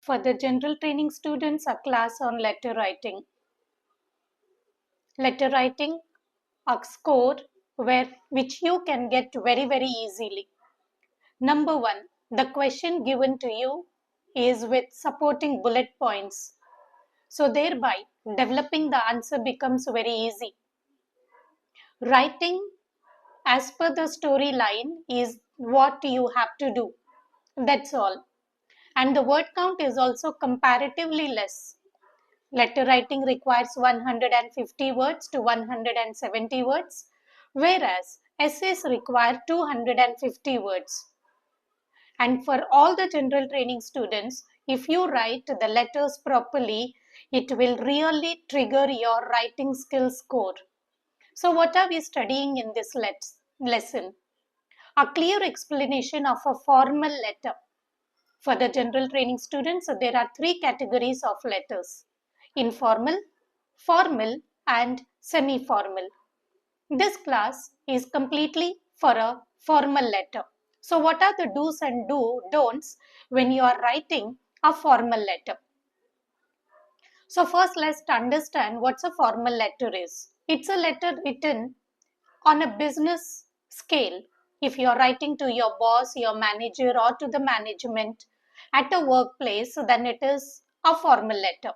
For the general training students, a class on letter writing. Letter writing, a score which you can get very easily. Number one, the question given to you is with supporting bullet points. So thereby, developing the answer becomes very easy. Writing as per the storyline is what you have to do. That's all. And the word count is also comparatively less. Letter writing requires 150 words to 170 words, whereas essays require 250 words. And for all the general training students, if you write the letters properly, it will really trigger your writing skill score. So what are we studying in this lesson? A clear explanation of a formal letter. For the general training students, there are three categories of letters: informal, formal, and semi-formal. This class is completely for a formal letter. So what are the do's and don'ts when you are writing a formal letter? So first let's understand what a formal letter is. It's a letter written on a business scale. If you are writing to your boss, your manager, or to the management at a workplace, then it is a formal letter.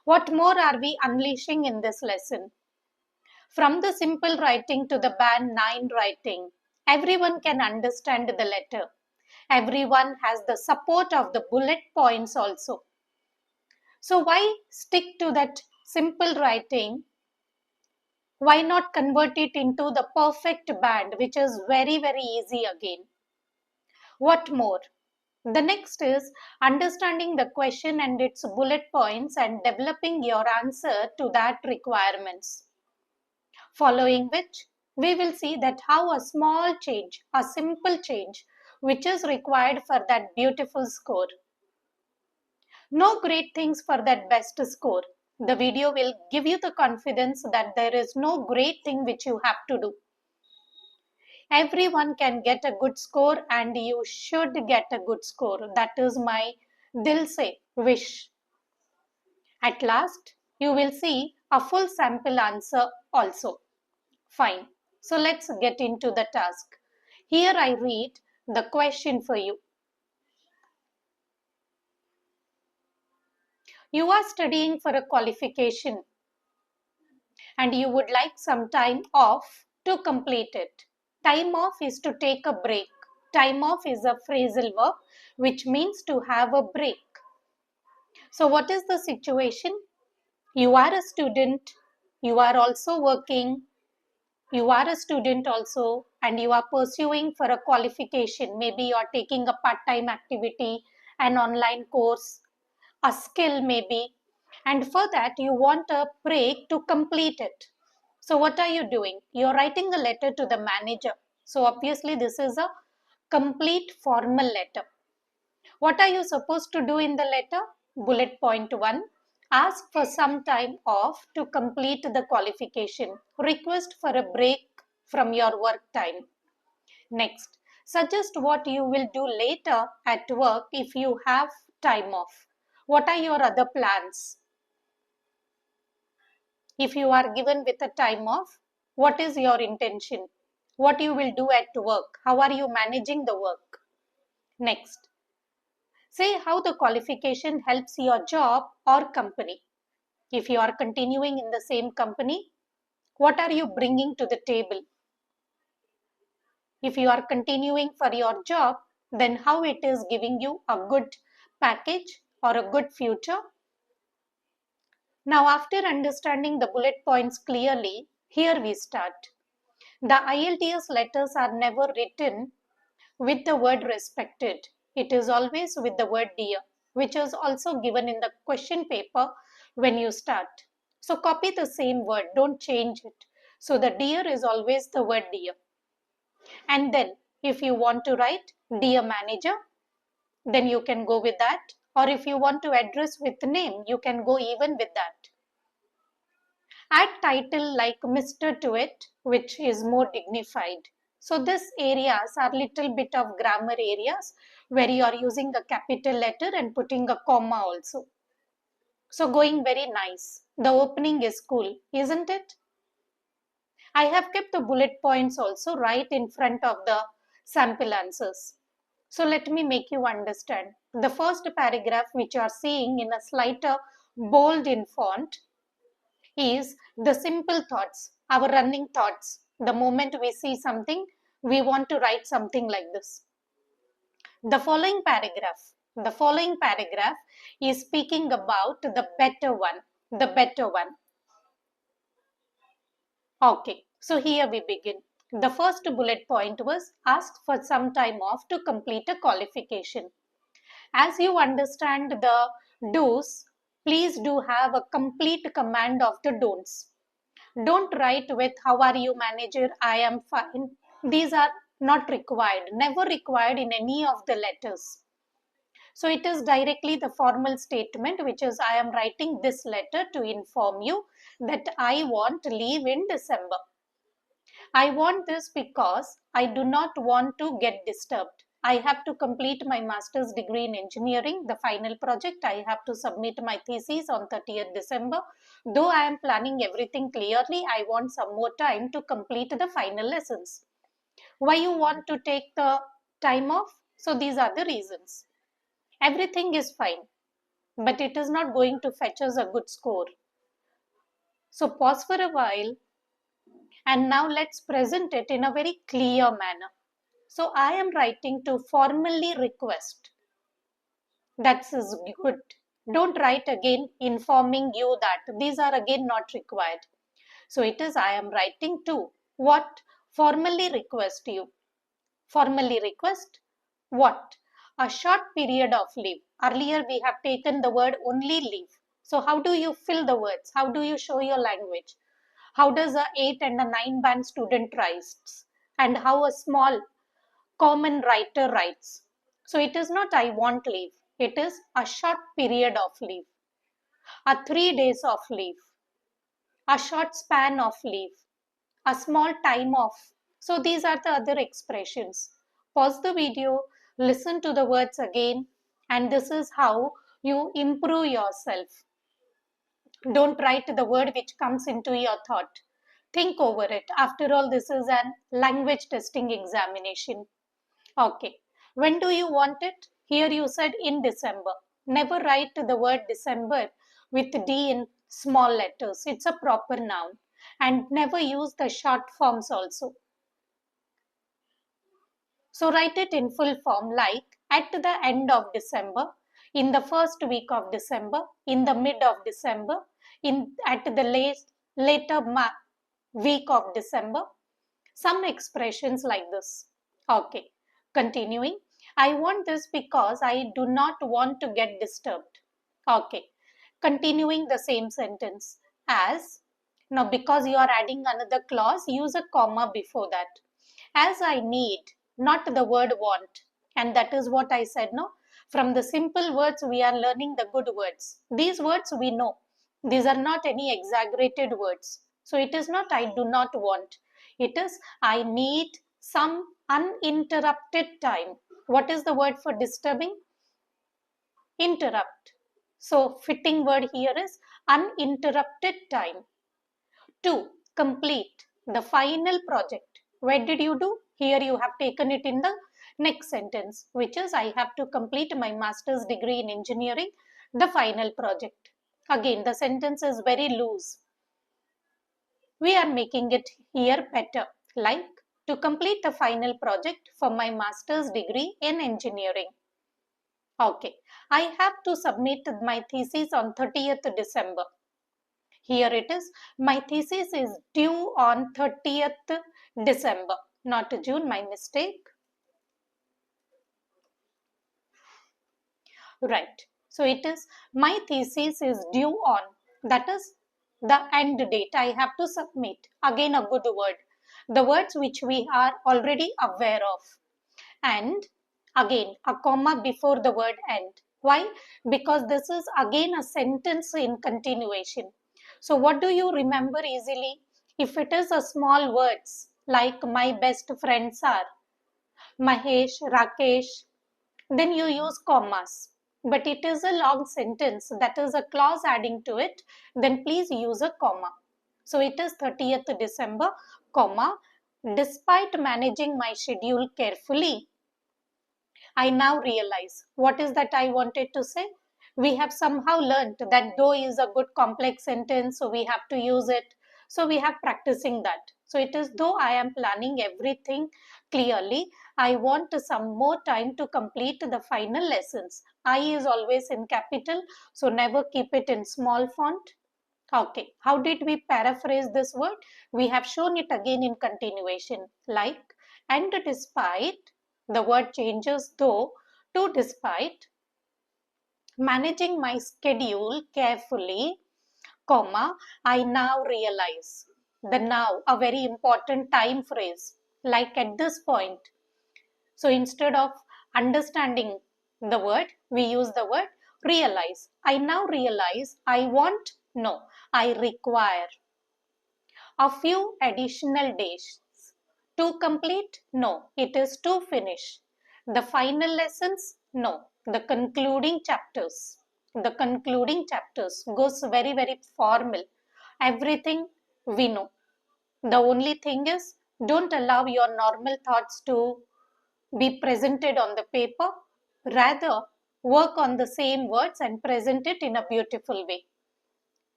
What more are we unleashing in this lesson? From the simple writing to the band 9 writing, everyone can understand the letter. Everyone has the support of the bullet points also. So why stick to that simple writing? Why not convert it into the perfect band, which is very easy again? What more? The next is understanding the question and its bullet points and developing your answer to that requirements. Following which, we will see that how a small change, a simple change, which is required for that beautiful score. No great things for that best score. The video will give you the confidence that there is no great thing which you have to do. Everyone can get a good score and you should get a good score. That is my dil se wish. At last, you will see a full sample answer also. Fine. So let's get into the task. Here I read the question for you. You are studying for a qualification and you would like some time off to complete it. Time off is to take a break. Time off is a phrasal verb which means to have a break. So what is the situation? You are a student, you are also working, you are a student also, and you are pursuing for a qualification. Maybe you are taking a part-time activity, an online course, a skill maybe, and for that you want a break to complete it. So what are you doing? You're writing a letter to the manager. So obviously this is a complete formal letter. What are you supposed to do in the letter? Bullet point 1. Ask for some time off to complete the qualification. Request for a break from your work time. Next, suggest what you will do later at work if you have time off. What are your other plans? If you are given with a time off, what is your intention? What you will do at work? How are you managing the work? Next, say how the qualification helps your job or company. If you are continuing in the same company, what are you bringing to the table? If you are continuing for your job, then how it is giving you a good package or a good future? Now, after understanding the bullet points clearly, here we start. The IELTS letters are never written with the word respected. It is always with the word dear, which is also given in the question paper when you start. So copy the same word, don't change it. So the dear is always the word dear. And then if you want to write dear manager, then you can go with that. Or if you want to address with name, you can go even with that. Add title like Mr. to it, which is more dignified. So these areas are little bit of grammar areas where you are using a capital letter and putting a comma also. So going very nice. The opening is cool, isn't it? I have kept the bullet points also right in front of the sample answers. So let me make you understand. The first paragraph which you are seeing in a slighter bold in font is the simple thoughts, our running thoughts. The moment we see something, we want to write something like this. The following paragraph is speaking about the better one, the better one. Okay, so here we begin. The first bullet point was ask for some time off to complete a qualification. As you understand the do's, please do have a complete command of the don'ts. Don't write with how are you manager, I am fine. These are not required, never required in any of the letters. So it is directly the formal statement which is I am writing this letter to inform you that I want leave in December. I want this because I do not want to get disturbed. I have to complete my master's degree in engineering, the final project. I have to submit my thesis on 30th December. Though I am planning everything clearly, I want some more time to complete the final lessons. Why you want to take the time off? So these are the reasons. Everything is fine, but it is not going to fetch us a good score. So pause for a while and now let's present it in a very clear manner. So I am writing to formally request. That's good. Don't write again informing you that these are again not required. So it is I am writing to what? Formally request you. Formally request what? A short period of leave. Earlier we have taken the word only leave. So how do you fill the words? How do you show your language? How does a 8 and a 9 band student writes? And how a small common writer writes. So it is not I want leave. It is a short period of leave. A 3 days of leave. A short span of leave. A small time off. So these are the other expressions. Pause the video, listen to the words again, and this is how you improve yourself. Don't write the word which comes into your thought. Think over it. After all, this is an language testing examination. Okay. When do you want it? Here you said in December. Never write the word December with D in small letters. It's a proper noun. And never use the short forms also. So write it in full form like at the end of December, in the first week of December, in the mid of December, at the later week of December. Some expressions like this. Okay, continuing. I want this because I do not want to get disturbed. Okay, continuing the same sentence as. Now, because you are adding another clause, use a comma before that. As I need, not the word want. And that is what I said, no? From the simple words, we are learning the good words. These words we know. These are not any exaggerated words. So it is not I do not want. It is I need some uninterrupted time. What is the word for disturbing? Interrupt. So fitting word here is uninterrupted time. 2. Complete the final project. Where did you do? Here you have taken it in the next sentence, which is I have to complete my master's degree in engineering, the final project. Again, the sentence is very loose. We are making it here better, like to complete the final project for my master's degree in engineering. Okay, I have to submit my thesis on 30th December. Here it is. My thesis is due on 30th December, not June, my mistake. Right. So it is my thesis is due on, that is the end date. I have to submit. Again, a good word. The words which we are already aware of. And again, a comma before the word end. Why? Because this is again a sentence in continuation. So what do you remember easily? If it is a small words, like my best friends are Mahesh, Rakesh. Then you use commas. But it is a long sentence, that is a clause adding to it, then please use a comma. So it is 30th December, comma, despite managing my schedule carefully, I now realize. What is that I wanted to say? We have somehow learnt that though is a good complex sentence, so we have to use it. So we have practicing that. So it is though I am planning everything clearly, I want some more time to complete the final lessons. I is always in capital, so never keep it in small font. Okay, how did we paraphrase this word? We have shown it again in continuation, like, and despite, the word changes though to despite, managing my schedule carefully, comma, I now realize. The now, a very important time phrase, like at this point. So instead of understanding the word, we use the word realize. I now realize I want, no, I require a few additional days to complete, no, it is to finish. The final lessons, no, the concluding chapters. The concluding chapters goes very formal. Everything we know. The only thing is, don't allow your normal thoughts to be presented on the paper. Rather, work on the same words and present it in a beautiful way.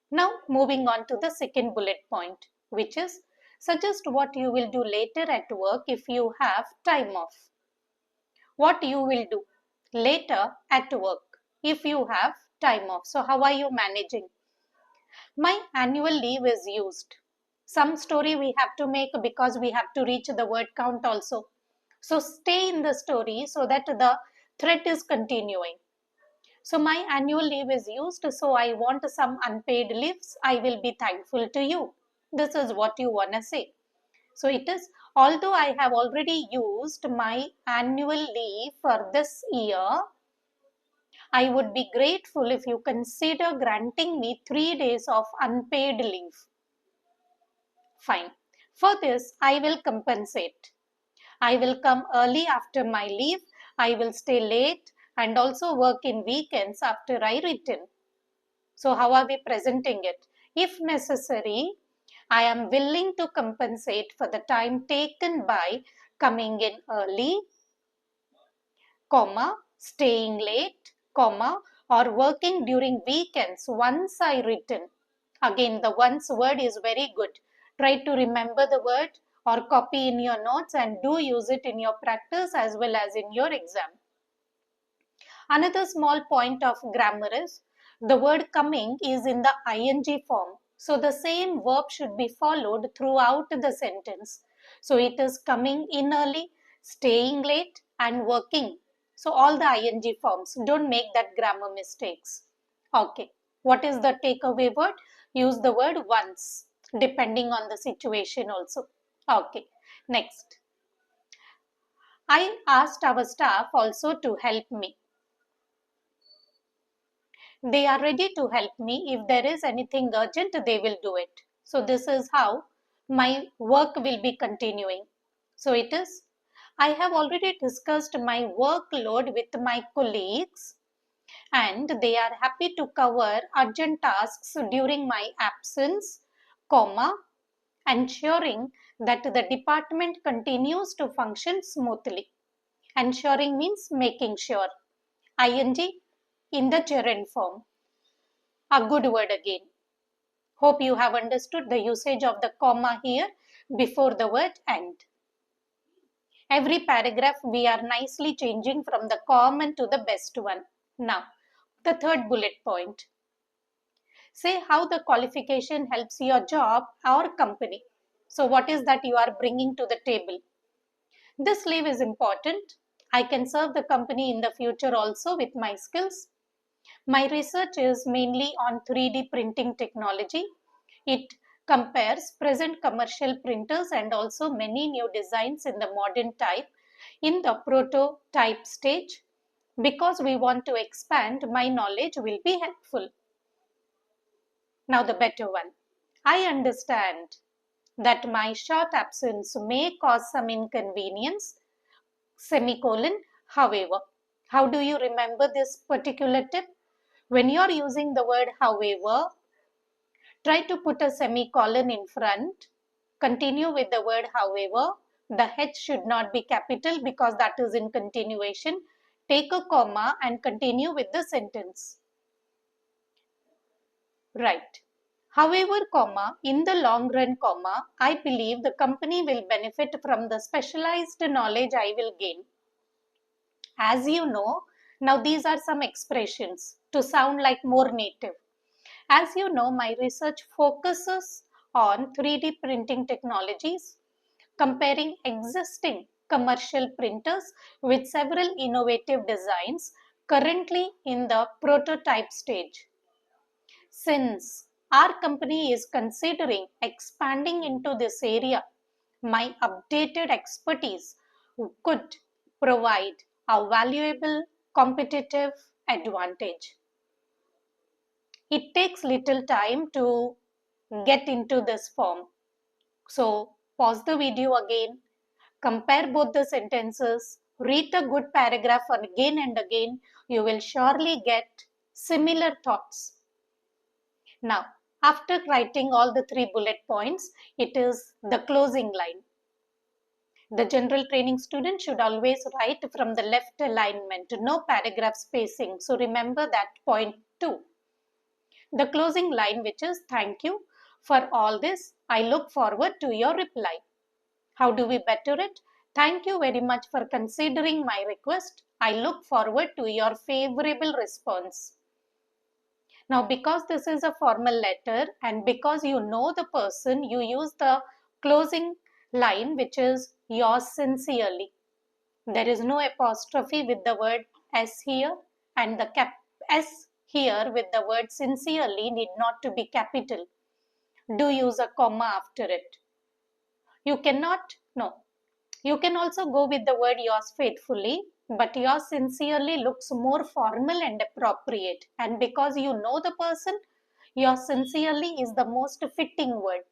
Now, moving on to the second bullet point, which is suggest what you will do later at work if you have time off. What you will do later at work if you have time off. So, how are you managing? My annual leave is used. Some story we have to make because we have to reach the word count also. So, stay in the story so that the thread is continuing. So my annual leave is used, so I want some unpaid leaves. I will be thankful to you. This is what you want to say. So it is, although I have already used my annual leave for this year, I would be grateful if you consider granting me 3 days of unpaid leave. Fine. For this, I will compensate. I will come early after my leave. I will stay late and also work in weekends after I return. So how are we presenting it? If necessary, I am willing to compensate for the time taken by coming in early, comma, staying late, comma, or working during weekends once I return. Again, the once word is very good. Try to remember the word or copy in your notes and do use it in your practice as well as in your exam. Another small point of grammar is the word coming is in the ing form. So the same verb should be followed throughout the sentence. So it is coming in early, staying late and working. So all the ing forms. Don't make that grammar mistakes. Okay. What is the takeaway word? Use the word once depending on the situation also. Okay. Next. I asked our staff also to help me. They are ready to help me. If there is anything urgent, they will do it. So this is how my work will be continuing. So it is, I have already discussed my workload with my colleagues and they are happy to cover urgent tasks during my absence, comma, ensuring that the department continues to function smoothly. Ensuring means making sure. ing in the gerund form. A good word again. Hope you have understood the usage of the comma here before the word end. Every paragraph we are nicely changing from the common to the best one. Now, the third bullet point. Say how the qualification helps your job or company. So what is that you are bringing to the table? This leave is important. I can serve the company in the future also with my skills. My research is mainly on 3D printing technology. It compares present commercial printers and also many new designs in the modern type in the prototype stage. Because we want to expand, my knowledge will be helpful. Now the better one. I understand. that my short absence may cause some inconvenience, semicolon, however. How do you remember this particular tip? When you are using the word however, try to put a semicolon in front. Continue with the word however. The H should not be capital because that is in continuation. Take a comma and continue with the sentence. Right. However, comma, in the long run, comma, I believe the company will benefit from the specialized knowledge I will gain. As you know, now these are some expressions to sound like more native. As you know, my research focuses on 3D printing technologies, comparing existing commercial printers with several innovative designs currently in the prototype stage. Since our company is considering expanding into this area, my updated expertise could provide a valuable competitive advantage. It takes little time to get into this form. So pause the video again, compare both the sentences, read the good paragraph again and again. You will surely get similar thoughts. Now, after writing all the 3 bullet points, it is the closing line. The general training student should always write from the left alignment, no paragraph spacing. So remember that point too. The closing line, which is thank you for all this. I look forward to your reply. How do we better it? Thank you very much for considering my request. I look forward to your favorable response. Now, because this is a formal letter and because you know the person, you use the closing line, which is yours sincerely. There is no apostrophe with the word S here, and the S here with the word sincerely need not to be capital. Do use a comma after it. You cannot, no. You can also go with the word yours faithfully, but yours sincerely looks more formal and appropriate. And because you know the person, yours sincerely is the most fitting word.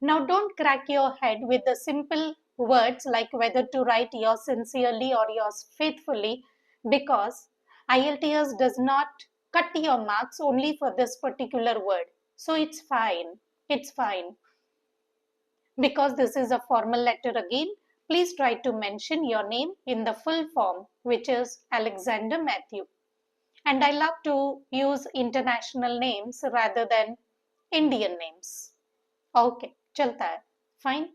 Now, don't crack your head with the simple words like whether to write yours sincerely or yours faithfully, because IELTS does not cut your marks only for this particular word. So it's fine. It's fine. Because this is a formal letter again, please try to mention your name in the full form, which is Alexander Matthew. And I love to use international names rather than Indian names. Okay, chalta hai. Fine.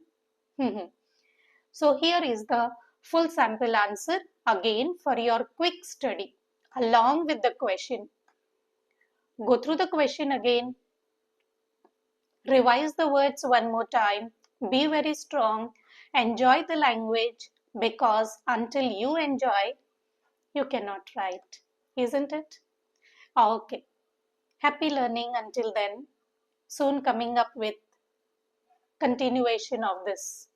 So here is the full sample answer again for your quick study along with the question. Go through the question again. Revise the words one more time. Be very strong. Enjoy the language, because until you enjoy, you cannot write. Isn't it? Okay. Happy learning until then. Soon coming up with continuation of this.